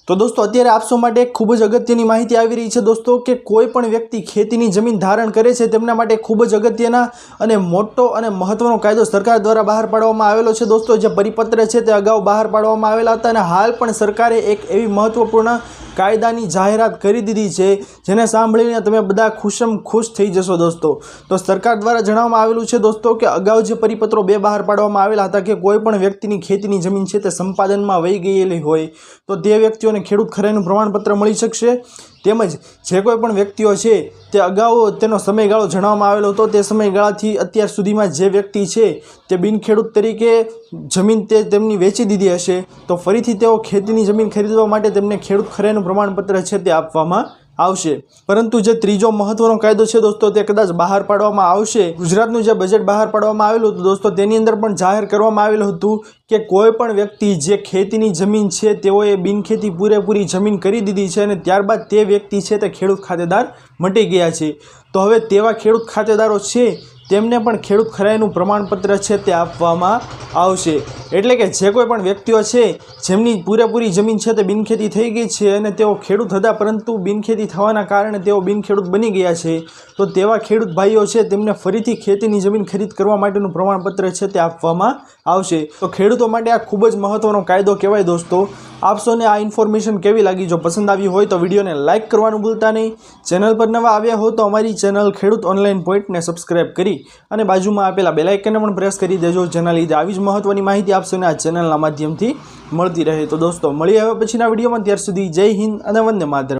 तो दोस्तों अत्यारे आप सौ माटे खूब ज अगत्यनी माहिती आवी रही है दोस्तों कि कोई पण व्यक्ति खेतीनी जमीन धारण करे छे तेमना माटे खूब ज अगत्यना अने मोटो अने महत्वनो कायदो सरकार द्वारा बहार पाडवामां आवेलो छे। दोस्तों जे परिपत्र छे ते अगाऊ बहार पाडवामां आवेला हता अने हाल पण सरकारे एक एवी महत्वपूर्ण कायदानी जाहेरात करी दीधी छे जेने सांभळीने तमे बधा खुशम खुश थई जशो। दोस्तों तो सरकार द्वारा जणाववामां आवेलुं छे दोस्तों कि अगाऊ जे परिपत्रों बे बहार पाडवामां आवेला हता कि कोईपण व्यक्तिनी खेतीनी जमीन छे ते संपादनमां वही गयेली होय तो ते व्यक्तिओने खेडूत खराईनुं प्रमाणपत्र मळी शकशे। તેમજ જે કોઈ પણ વ્યક્તિઓ છે તે અગાઉ તેનો સમયગાળો જણાવવામાં આવેલો હતો તે સમયગાળાથી અત્યાર સુધીમાં જે વ્યક્તિ છે તે બિનખેડૂત તરીકે જમીન તેમની વેચી દીધી હશે તો ફરીથી તેઓ ખેતીની જમીન ખરીદવા માટે તેમને ખેડૂત ખરાઈનું પ્રમાણપત્ર છે તે આપવામાં આવશે। પરંતુ જે ત્રીજો મહત્વનો કાયદો છે दोस्तों તે કદાચ બહાર પાડવામાં આવશે। ગુજરાતનું જે બજેટ બહાર પાડવામાં આવેલું હતું दोस्तों તેની અંદર પણ જાહેર કરવામાં આવેલું હતું કે કોઈ પણ વ્યક્તિ જે ખેતીની જમીન છે તેઓએ બિનખેતી પૂરેપૂરી જમીન કરી દીધી છે અને ત્યારબાદ તે વ્યક્તિ છે તે ખેડૂત ખાતેદાર મટી ગયા છે તો હવે તેવા ખેડૂત ખાતેદારો છે તેમને પણ ખેડૂત ખરાઈનું પ્રમાણપત્ર છે તે આપવામાં આવશે। એટલે કે જે કોઈ પણ વ્યક્તિઓ છે જેમની પૂરેપૂરી જમીન છે તે બિનખેતી થઈ ગઈ છે અને તેઓ ખેડૂત હતા પરંતુ બિનખેતી થવાના કારણે તેઓ બિનખેડૂત બની ગયા છે તો તેવા ખેડૂત ભાઈઓ છે તેમને ફરીથી ખેતીની જમીન ખરીદ કરવા માટેનું પ્રમાણપત્ર છે તે આપવામાં આવશે। તો ખેડૂતો માટે આ ખૂબ જ મહત્વનો કાયદો કહેવાય। दोस्तों आप सौने आ इन्फॉर्मेशन केवी लगी? जो पसंद आई हो तो वीडियो ने लाइक करवानुं भूलता नहीं। चेनल पर नवा आव्या हो तो अमारी चेनल खेडूत ऑनलाइन पॉइंट ने सब्सक्राइब करी अने बाजुमां आपेला बेल आइकन ने पण प्रेस करी देजो जेना लीधे आवी ज महत्वनी माहिती आप सौने आ चेनलना माध्यमथी मळती रहे। तो दोस्तों मळीए हवे पछीना विडियोमां, त्यार सुधी जय हिंद अने वंदे मातरम।